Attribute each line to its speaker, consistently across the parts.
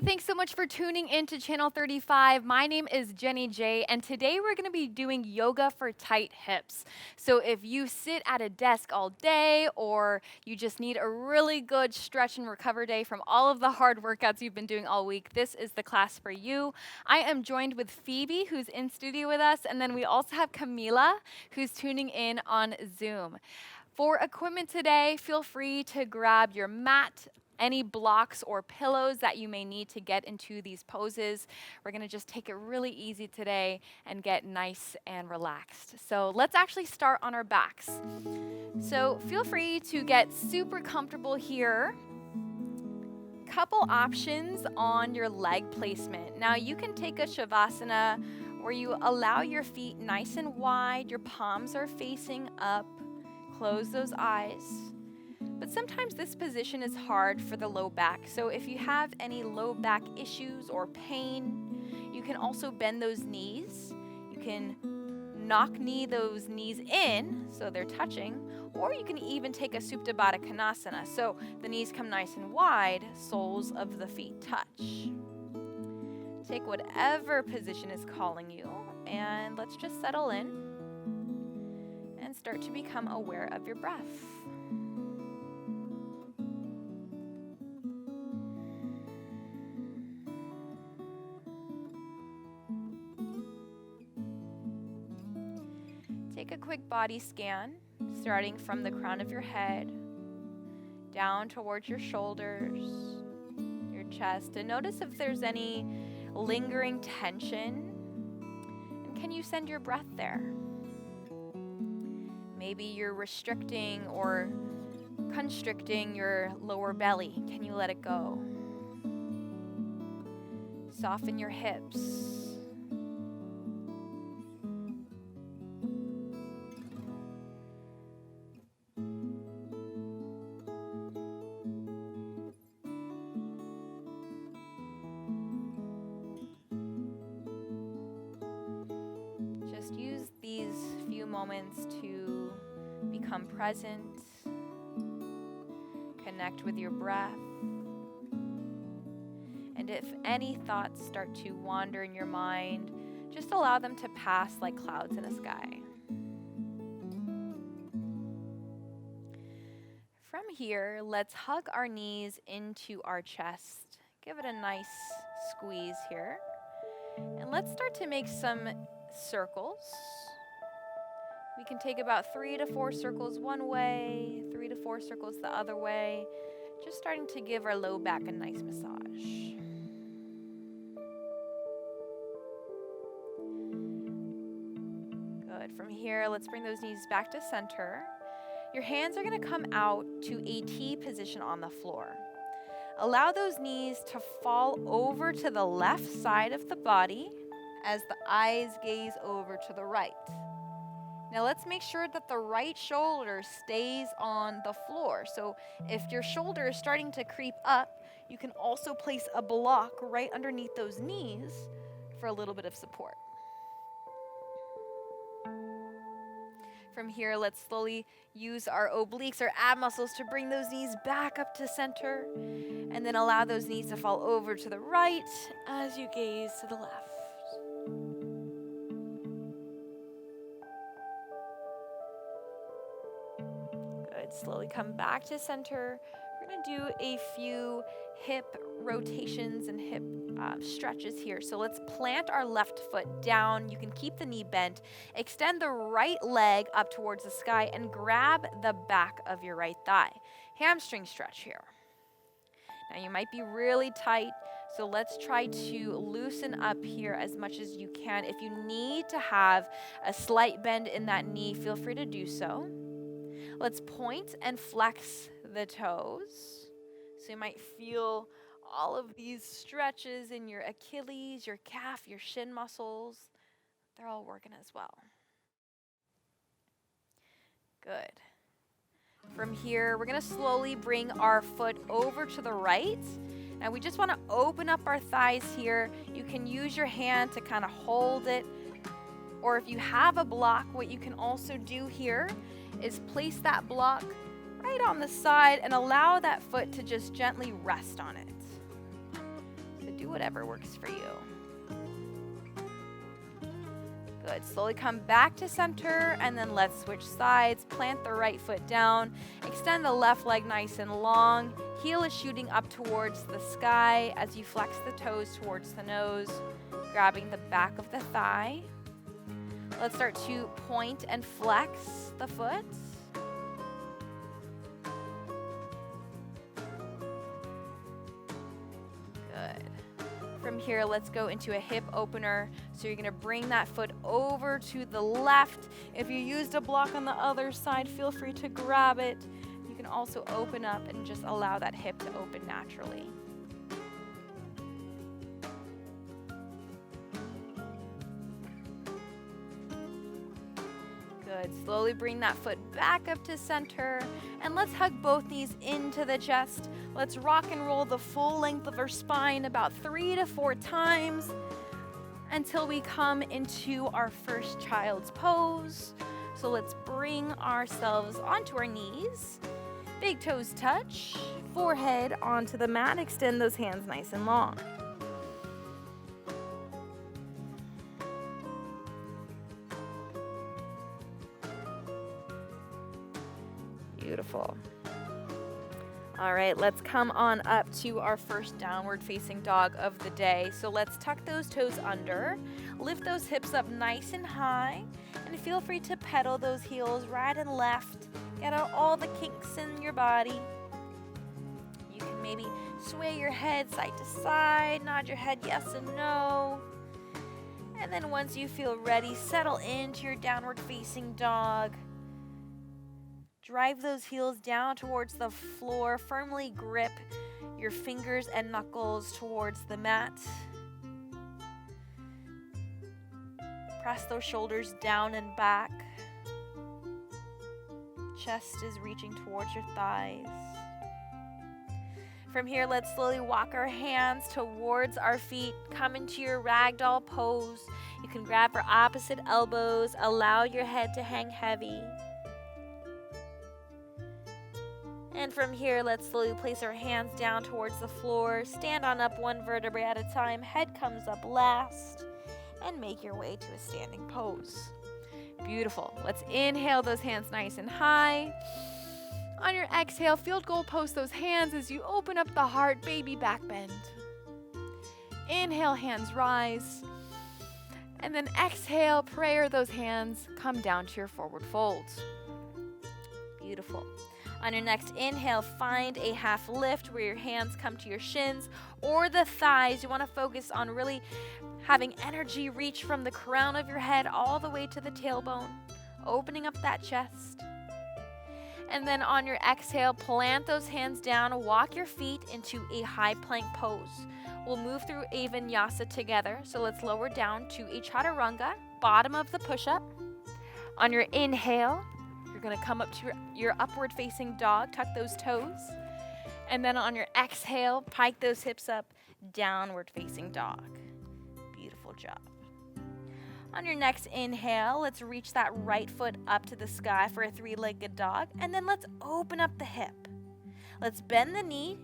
Speaker 1: thanks so much for tuning in to Channel 35. My name is Jenny J, and today we're going to be doing yoga for tight hips. So if you sit at a desk all day, or you just need a really good stretch and recover day from all of the hard workouts you've been doing all week, this is the class for you. I am joined with Phoebe, who's in studio with us, and then we also have Camila, who's tuning in on Zoom. For equipment today, feel free to grab your mat, any blocks or pillows that you may need to get into these poses. We're going to just take it really easy today and get nice and relaxed. So let's actually start on our backs. So feel free to get super comfortable here. Couple options on your leg placement. Now you can take a Shavasana where you allow your feet nice and wide, your palms are facing up, close those eyes. But sometimes this position is hard for the low back. So if you have any low back issues or pain, you can also bend those knees. You can knock those knees in so they're touching, or you can even take a Supta Baddha Konasana. So the knees come nice and wide, soles of the feet touch. Take whatever position is calling you, and let's just settle in and start to become aware of your breath. Take a quick body scan, starting from the crown of your head, down towards your shoulders, your chest, and notice if there's any lingering tension, and can you send your breath there? Maybe you're restricting or constricting your lower belly. Can you let it go? Soften your hips. Just use these few moments to become present, connect with your breath, and if any thoughts start to wander in your mind, just allow them to pass like clouds in a sky. From here, let's hug our knees into our chest. Give it a nice squeeze here. And let's start to make some circles. We can take about 3 to 4 circles one way, 3 to 4 circles the other way, just starting to give our low back a nice massage. Good. From here, let's bring those knees back to center. Your hands are going to come out to a T position on the floor. Allow those knees to fall over to the left side of the body as the eyes gaze over to the right. Now let's make sure that the right shoulder stays on the floor. So if your shoulder is starting to creep up, you can also place a block right underneath those knees for a little bit of support. From here, let's slowly use our obliques, our ab muscles, to bring those knees back up to center, and then allow those knees to fall over to the right as you gaze to the left. Good. Slowly come back to center. We're going to do a few hip rotations and hip stretches here. So let's plant our left foot down. You can keep the knee bent. Extend the right leg up towards the sky and grab the back of your right thigh. Hamstring stretch here. Now you might be really tight, so let's try to loosen up here as much as you can. If you need to have a slight bend in that knee, feel free to do so. Let's point and flex the toes. So you might feel all of these stretches in your Achilles, your calf, your shin muscles. They're all working as well. Good. From here, we're going to slowly bring our foot over to the right. And we just want to open up our thighs here. You can use your hand to kind of hold it. Or if you have a block, what you can also do here is place that block right on the side and allow that foot to just gently rest on it. So Do whatever works for you. Good. Slowly come back to center, and then let's switch sides. Plant the right foot down. Extend the left leg nice and long. Heel is shooting up towards the sky as you flex the toes towards the nose, grabbing the back of the thigh. Let's start to point and flex the foot. Good. From here, let's go into a hip opener. So you're gonna bring that foot over to the left. If you used a block on the other side, feel free to grab it. You can also open up and just allow that hip to open naturally. Good. Slowly bring that foot back up to center, and let's hug both knees into the chest. Let's rock and roll the full length of our spine about 3 to 4 times until we come into our first child's pose. So let's bring ourselves onto our knees. Big toes touch, forehead onto the mat. Extend those hands nice and long. Beautiful. All right, let's come on up to our first downward facing dog of the day. So let's tuck those toes under, lift those hips up nice and high, and feel free to pedal those heels right and left. Get out all the kinks in your body. You can maybe sway your head side to side, nod your head yes and no. And then once you feel ready, settle into your downward facing dog. Drive those heels down towards the floor. Firmly grip your fingers and knuckles towards the mat. Press those shoulders down and back. Chest is reaching towards your thighs. From here, let's slowly walk our hands towards our feet. Come into your Ragdoll Pose. You can grab for opposite elbows. Allow your head to hang heavy. And from here, let's slowly place our hands down towards the floor. Stand on up one vertebrae at a time. Head comes up last. And make your way to a standing pose. Beautiful. Let's inhale those hands nice and high. On your exhale, field goal pose those hands as you open up the heart, baby back bend. Inhale, hands rise. And then exhale, prayer those hands come down to your forward fold. Beautiful. On your next inhale, find a half lift where your hands come to your shins or the thighs. You want to focus on really having energy reach from the crown of your head all the way to the tailbone, opening up that chest. And then on your exhale, plant those hands down, walk your feet into a high plank pose. We'll move through a vinyasa together. So let's lower down to a chaturanga, bottom of the push-up. On your inhale, you're going to come up to your upward facing dog, tuck those toes. And then on your exhale, pike those hips up, downward facing dog. Beautiful job. On your next inhale, let's reach that right foot up to the sky for a 3-legged dog. And then let's open up the hip. Let's bend the knee.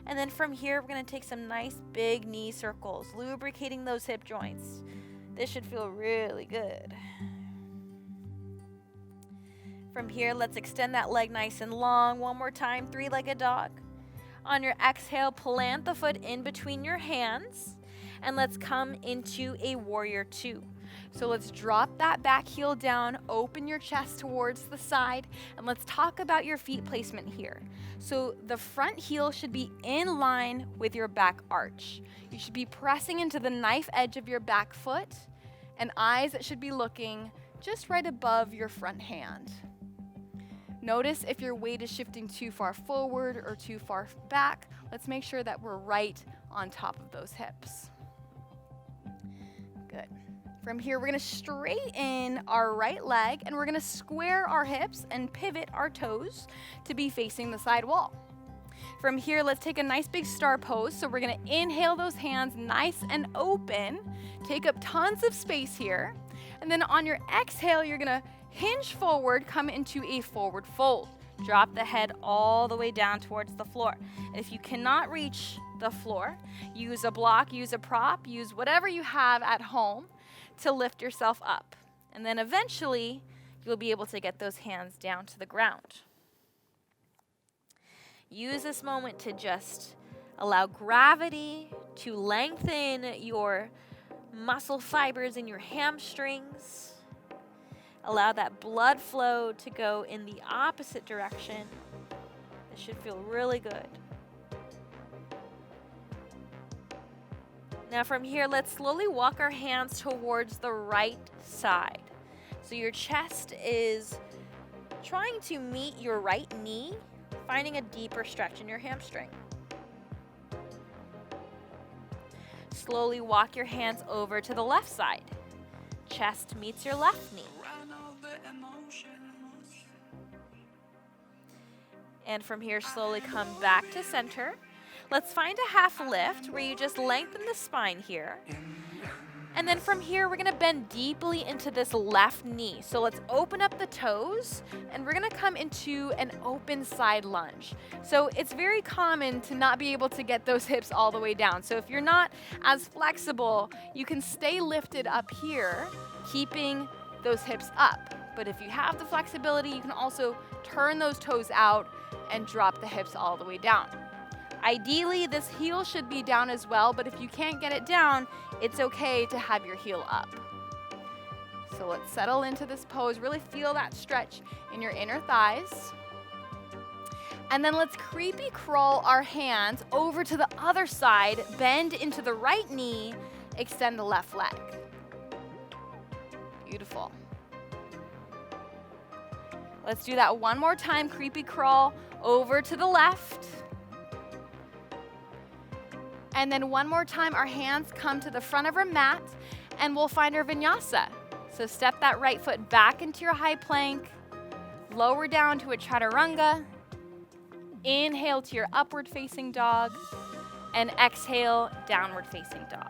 Speaker 1: And then from here, we're going to take some nice big knee circles, lubricating those hip joints. This should feel really good. From here, let's extend that leg nice and long. One more time, 3-legged dog. On your exhale, plant the foot in between your hands. And let's come into a warrior 2. So let's drop that back heel down, open your chest towards the side, and let's talk about your feet placement here. So the front heel should be in line with your back arch. You should be pressing into the knife edge of your back foot, and eyes that should be looking just right above your front hand. Notice if your weight is shifting too far forward or too far back. Let's make sure that we're right on top of those hips. Good. From here, we're going to straighten our right leg, and we're going to square our hips and pivot our toes to be facing the side wall. From here, let's take a nice big star pose. So we're going to inhale those hands nice and open. Take up tons of space here. And then on your exhale, you're going to hinge forward, come into a forward fold. Drop the head all the way down towards the floor. If you cannot reach the floor. Use a block, use a prop, use whatever you have at home to lift yourself up. And then eventually, you'll be able to get those hands down to the ground. Use this moment to just allow gravity to lengthen your muscle fibers in your hamstrings. Allow that blood flow to go in the opposite direction. This should feel really good. Now from here, let's slowly walk our hands towards the right side. So your chest is trying to meet your right knee, finding a deeper stretch in your hamstring. Slowly walk your hands over to the left side. Chest meets your left knee. And from here, slowly come back to center. Let's find a half lift where you just lengthen the spine here. And then from here, we're gonna bend deeply into this left knee. So let's open up the toes, and we're gonna come into an open side lunge. So it's very common to not be able to get those hips all the way down. So if you're not as flexible, you can stay lifted up here, keeping those hips up. But if you have the flexibility, you can also turn those toes out and drop the hips all the way down. Ideally, this heel should be down as well, but if you can't get it down, it's okay to have your heel up. So let's settle into this pose. Really feel that stretch in your inner thighs. And then let's creepy crawl our hands over to the other side, bend into the right knee, extend the left leg. Beautiful. Let's do that one more time. Creepy crawl over to the left. And then one more time, our hands come to the front of our mat, and we'll find our Vinyasa. So step that right foot back into your high plank, lower down to a chaturanga, inhale to your upward facing dog, and exhale, downward facing dog.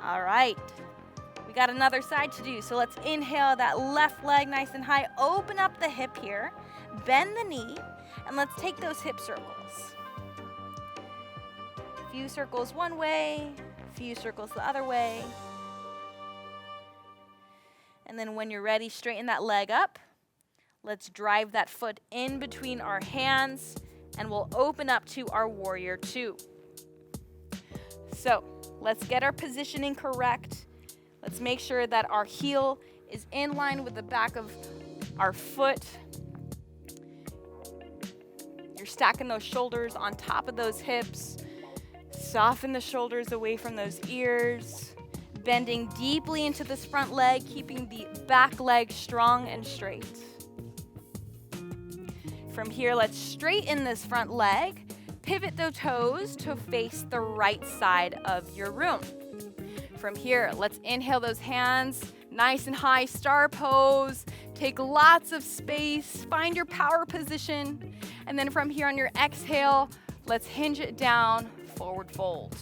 Speaker 1: All right, we got another side to do. So let's inhale that left leg nice and high, open up the hip here, bend the knee, and let's take those hip circles. Few circles one way, few circles the other way. And then when you're ready, straighten that leg up. Let's drive that foot in between our hands, and we'll open up to our warrior two. So let's get our positioning correct. Let's make sure that our heel is in line with the back of our foot. You're stacking those shoulders on top of those hips. Soften the shoulders away from those ears. Bending deeply into this front leg, keeping the back leg strong and straight. From here, let's straighten this front leg. Pivot the toes to face the right side of your room. From here, let's inhale those hands, nice and high, star pose. Take lots of space, find your power position. And then from here on your exhale, let's hinge it down, forward fold.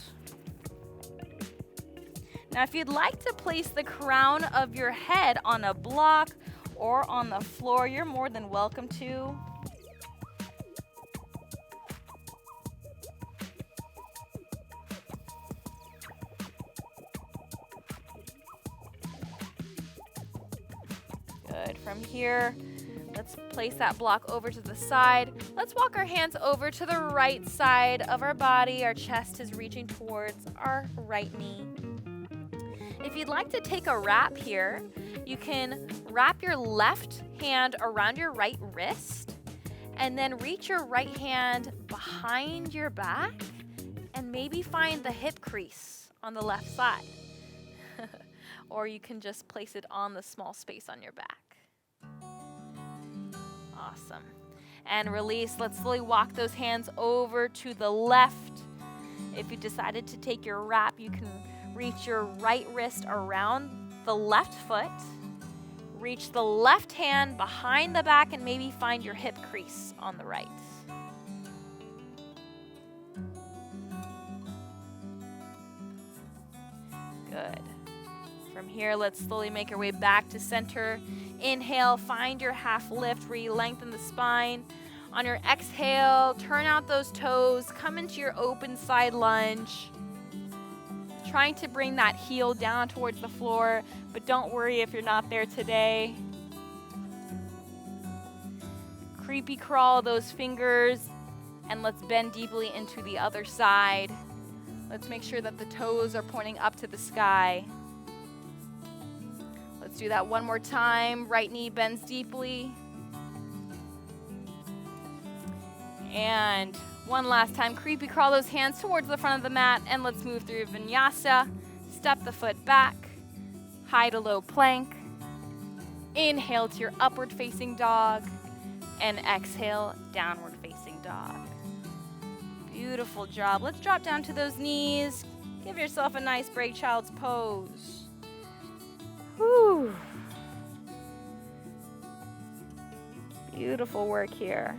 Speaker 1: Now, if you'd like to place the crown of your head on a block or on the floor, you're more than welcome to. Good. From here, let's place that block over to the side. Let's walk our hands over to the right side of our body. Our chest is reaching towards our right knee. If you'd like to take a wrap here, you can wrap your left hand around your right wrist and then reach your right hand behind your back and maybe find the hip crease on the left side. Or you can just place it on the small space on your back. Awesome. And release. Let's slowly walk those hands over to the left. If you decided to take your wrap, you can reach your right wrist around the left foot. Reach the left hand behind the back and maybe find your hip crease on the right. Good. From here, let's slowly make our way back to center. Inhale, find your half lift where you lengthen the spine. On your exhale, turn out those toes, come into your open side lunge. Trying to bring that heel down towards the floor, but don't worry if you're not there today. Creepy crawl those fingers, and let's bend deeply into the other side. Let's make sure that the toes are pointing up to the sky. Let's do that one more time. Right knee bends deeply. And one last time, creepy crawl those hands towards the front of the mat, and let's move through Vinyasa. Step the foot back, high to low plank. Inhale to your upward facing dog, and exhale, downward facing dog. Beautiful job. Let's drop down to those knees. Give yourself a nice break child's pose. Whew. Beautiful work here.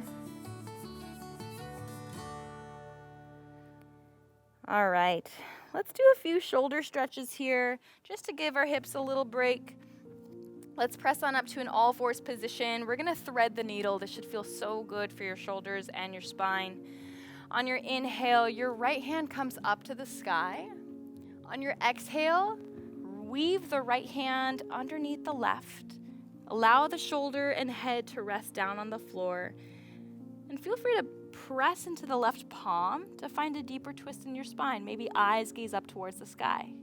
Speaker 1: All right, let's do a few shoulder stretches here just to give our hips a little break. Let's press on up to an all fours position. We're gonna thread the needle. This should feel so good for your shoulders and your spine. On your inhale, your right hand comes up to the sky. On your exhale, weave the right hand underneath the left. Allow the shoulder and head to rest down on the floor. And feel free to press into the left palm to find a deeper twist in your spine. Maybe eyes gaze up towards the sky.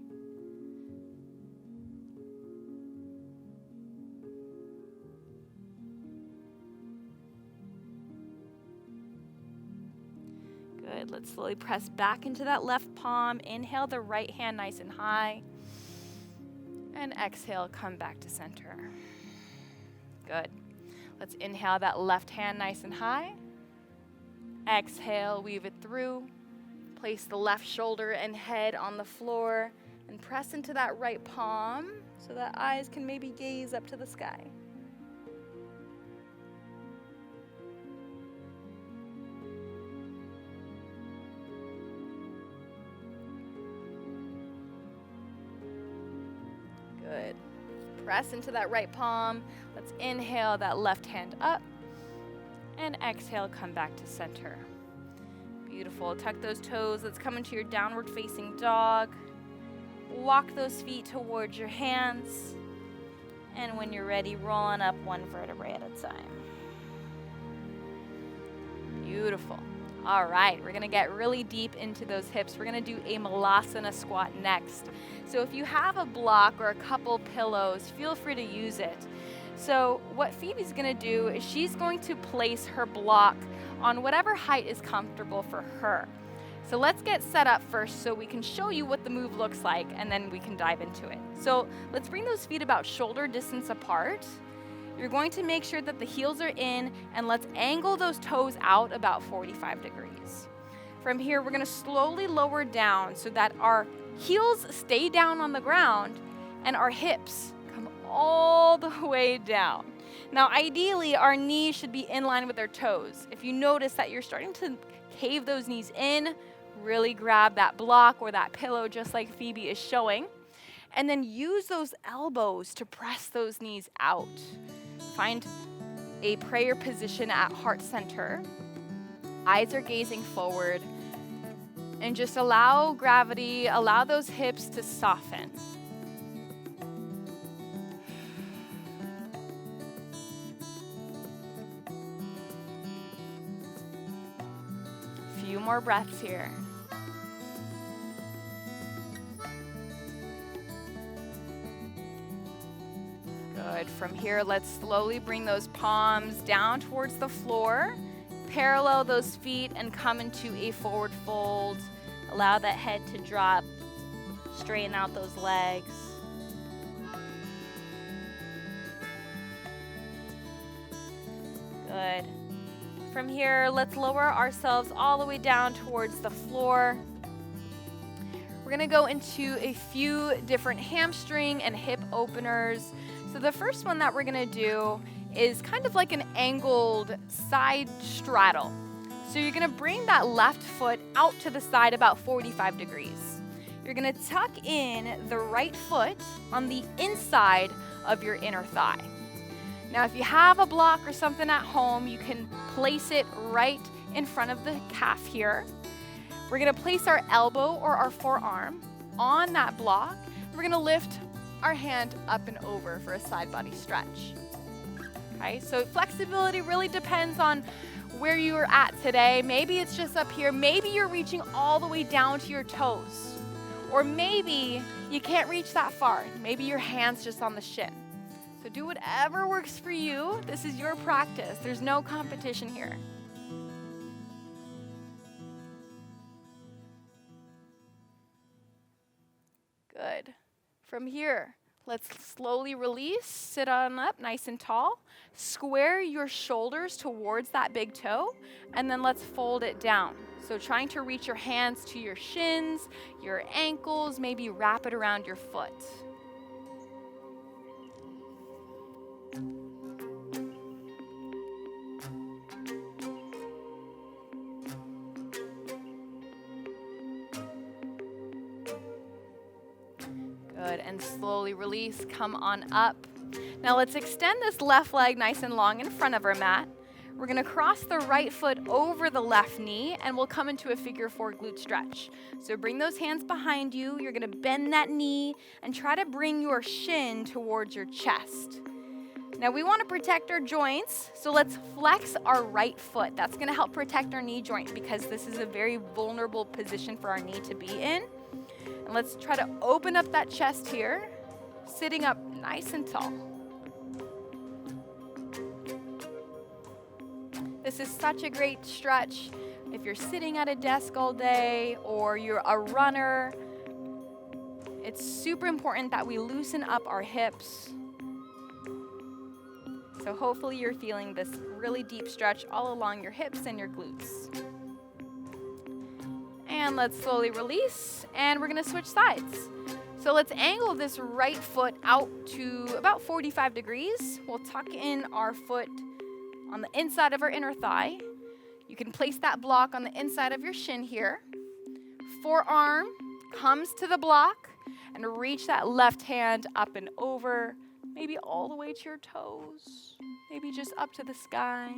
Speaker 1: Good. Let's slowly press back into that left palm. Inhale the right hand nice and high. And exhale, come back to center. Good. Let's inhale that left hand nice and high. Exhale, weave it through. Place the left shoulder and head on the floor and press into that right palm so that eyes can maybe gaze up to the sky. Good. Press into that right palm. Let's inhale that left hand up. And exhale, come back to center. Beautiful. Tuck those toes. Let's come into your downward facing dog. Walk those feet towards your hands. And when you're ready, roll on up one vertebrae at a time. Beautiful. All right, we're gonna get really deep into those hips. We're gonna do a Malasana Squat next. So if you have a block or a couple pillows, feel free to use it. So what Phoebe's gonna do is she's going to place her block on whatever height is comfortable for her. So let's get set up first so we can show you what the move looks like, and then we can dive into it. So let's bring those feet about shoulder distance apart. You're going to make sure that the heels are in, and let's angle those toes out about 45 degrees. From here, we're gonna slowly lower down so that our heels stay down on the ground and our hips come all the way down. Now, ideally, our knees should be in line with our toes. If you notice that you're starting to cave those knees in, really grab that block or that pillow just like Phoebe is showing, and then use those elbows to press those knees out. Find a prayer position at heart center. Eyes are gazing forward, and just allow gravity, allow those hips to soften. Few more breaths here. Good. From here, let's slowly bring those palms down towards the floor. Parallel those feet and come into a forward fold. Allow that head to drop. Straighten out those legs. Good. From here, let's lower ourselves all the way down towards the floor. We're gonna go into a few different hamstring and hip openers. So the first one that we're gonna do is kind of like an angled side straddle. So you're gonna bring that left foot out to the side about 45 degrees. You're gonna tuck in the right foot on the inside of your inner thigh. Now, if you have a block or something at home, you can place it right in front of the calf here. We're gonna place our elbow or our forearm on that block. We're gonna lift our hand up and over for a side body stretch. Okay, so flexibility really depends on where you are at today. Maybe it's just up here. Maybe you're reaching all the way down to your toes. Or maybe you can't reach that far. Maybe your hand's just on the shin. So do whatever works for you. This is your practice. There's no competition here. Good. From here, let's slowly release. Sit on up, nice and tall. Square your shoulders towards that big toe, and then let's fold it down. So trying to reach your hands to your shins, your ankles, maybe wrap it around your foot. Good, and slowly release, come on up. Now let's extend this left leg nice and long in front of our mat. We're gonna cross the right foot over the left knee and we'll come into a figure 4 glute stretch. So bring those hands behind you, you're gonna bend that knee and try to bring your shin towards your chest. Now we wanna protect our joints, so let's flex our right foot. That's gonna help protect our knee joint because this is a very vulnerable position for our knee to be in. And let's try to open up that chest here, sitting up nice and tall. This is such a great stretch if you're sitting at a desk all day or you're a runner. It's super important that we loosen up our hips. So hopefully you're feeling this really deep stretch all along your hips and your glutes. And let's slowly release, and we're gonna switch sides. So let's angle this right foot out to about 45 degrees. We'll tuck in our foot on the inside of our inner thigh. You can place that block on the inside of your shin here. Forearm comes to the block, and reach that left hand up and over, maybe all the way to your toes, maybe just up to the sky.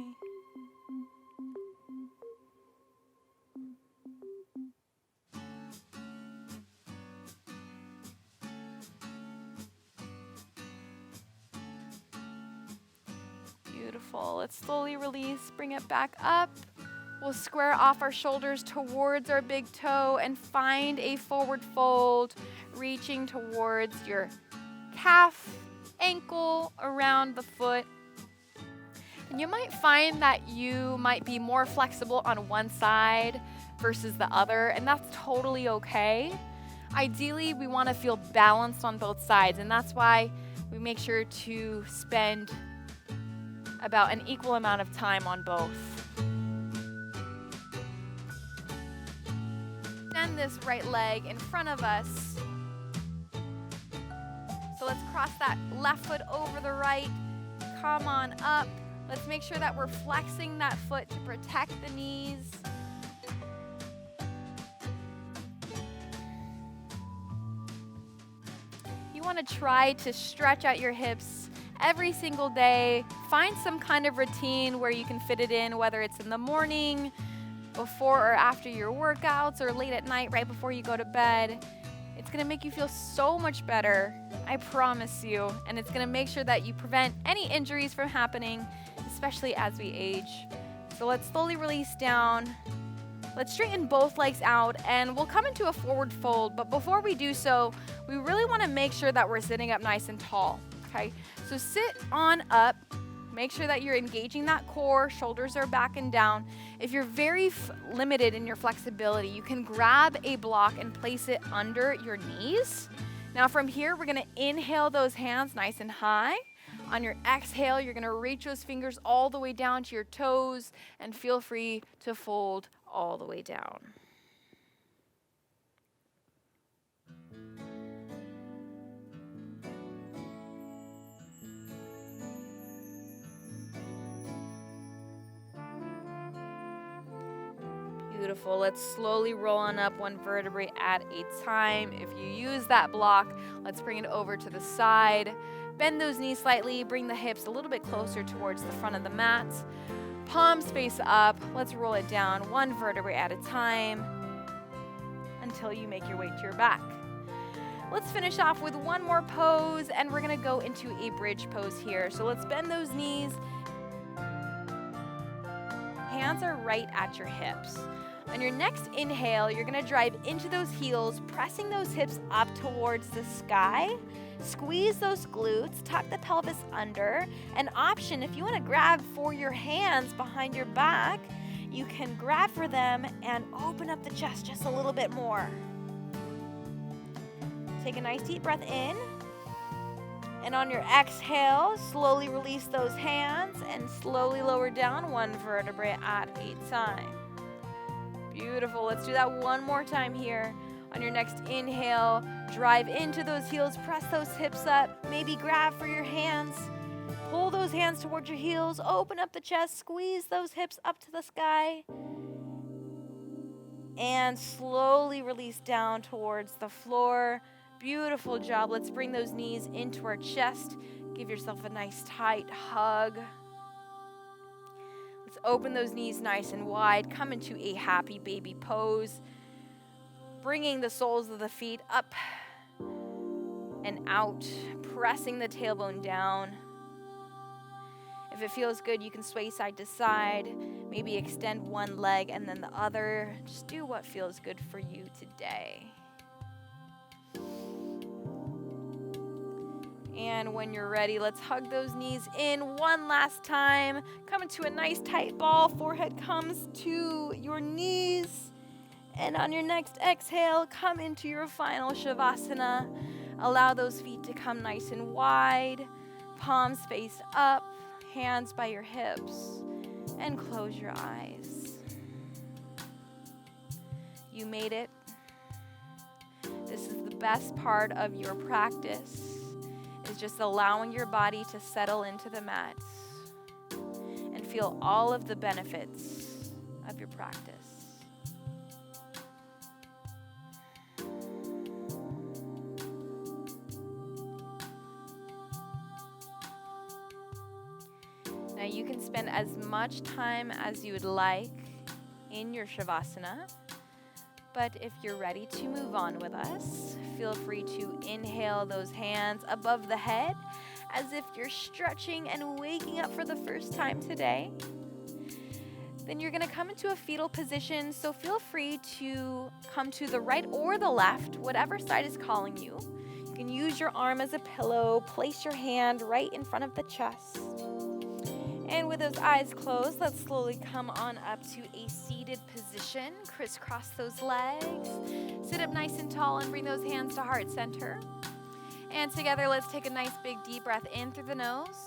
Speaker 1: Beautiful. Let's slowly release, bring it back up. We'll square off our shoulders towards our big toe and find a forward fold, reaching towards your calf, ankle, around the foot. And you might find that you might be more flexible on one side versus the other, and that's totally okay. Ideally, we want to feel balanced on both sides, and that's why we make sure to spend about an equal amount of time on both. Extend this right leg in front of us. So let's cross that left foot over the right. Come on up. Let's make sure that we're flexing that foot to protect the knees. You want to try to stretch out your hips every single day. Find some kind of routine where you can fit it in, whether it's in the morning, before or after your workouts, or late at night right before you go to bed. It's gonna make you feel so much better, I promise you, and it's gonna make sure that you prevent any injuries from happening, especially as we age. So let's slowly release down. Let's straighten both legs out, and we'll come into a forward fold, but before we do so, we really wanna make sure that we're sitting up nice and tall, okay? So sit on up. Make sure that you're engaging that core, shoulders are back and down. If you're very limited in your flexibility, you can grab a block and place it under your knees. Now from here, we're gonna inhale those hands nice and high. On your exhale, you're gonna reach those fingers all the way down to your toes and feel free to fold all the way down. Beautiful. Let's slowly roll on up one vertebrae at a time. If you use that block, let's bring it over to the side. Bend those knees slightly, bring the hips a little bit closer towards the front of the mat. Palms face up. Let's roll it down one vertebrae at a time until you make your way to your back. Let's finish off with one more pose, and we're gonna go into a bridge pose here. So let's bend those knees. Hands are right at your hips. On your next inhale, you're gonna drive into those heels, pressing those hips up towards the sky. Squeeze those glutes, tuck the pelvis under. An option, if you wanna grab for your hands behind your back, you can grab for them and open up the chest just a little bit more. Take a nice deep breath in. And on your exhale, slowly release those hands and slowly lower down one vertebrae at a time. Beautiful. Let's do that one more time here. On your next inhale, drive into those heels, press those hips up, maybe grab for your hands. Pull those hands towards your heels, open up the chest, squeeze those hips up to the sky. And slowly release down towards the floor. Beautiful job. Let's bring those knees into our chest. Give yourself a nice tight hug. Let's open those knees nice and wide. Come into a happy baby pose. Bringing the soles of the feet up and out. Pressing the tailbone down. If it feels good, you can sway side to side. Maybe extend one leg and then the other. Just do what feels good for you today. And when you're ready, let's hug those knees in one last time. Come into a nice tight ball. Forehead comes to your knees. And on your next exhale, come into your final Shavasana. Allow those feet to come nice and wide. Palms face up, hands by your hips. And close your eyes. You made it. This is the best part of your practice. Is just allowing your body to settle into the mat and feel all of the benefits of your practice. Now you can spend as much time as you would like in your Shavasana, but if you're ready to move on with us, feel free to inhale those hands above the head as if you're stretching and waking up for the first time today. Then you're gonna come into a fetal position, so feel free to come to the right or the left, whatever side is calling you. You can use your arm as a pillow, place your hand right in front of the chest. And with those eyes closed, let's slowly come on up to a seated position. Crisscross those legs. Sit up nice and tall and bring those hands to heart center. And together, let's take a nice big deep breath in through the nose.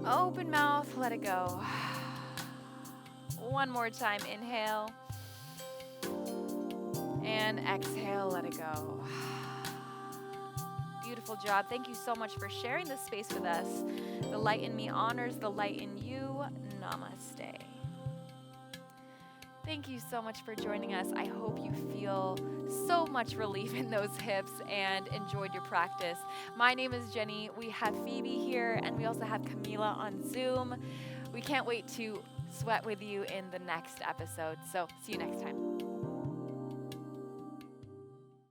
Speaker 1: Open mouth, let it go. One more time, inhale. And exhale, let it go. Beautiful job. Thank you so much for sharing this space with us. The light in me honors the light in you. Namaste. Thank you so much for joining us. I hope you feel so much relief in those hips and enjoyed your practice. My name is Jenny. We have Phoebe here, and we also have Camila on Zoom. We can't wait to sweat with you in the next episode. So see you next time.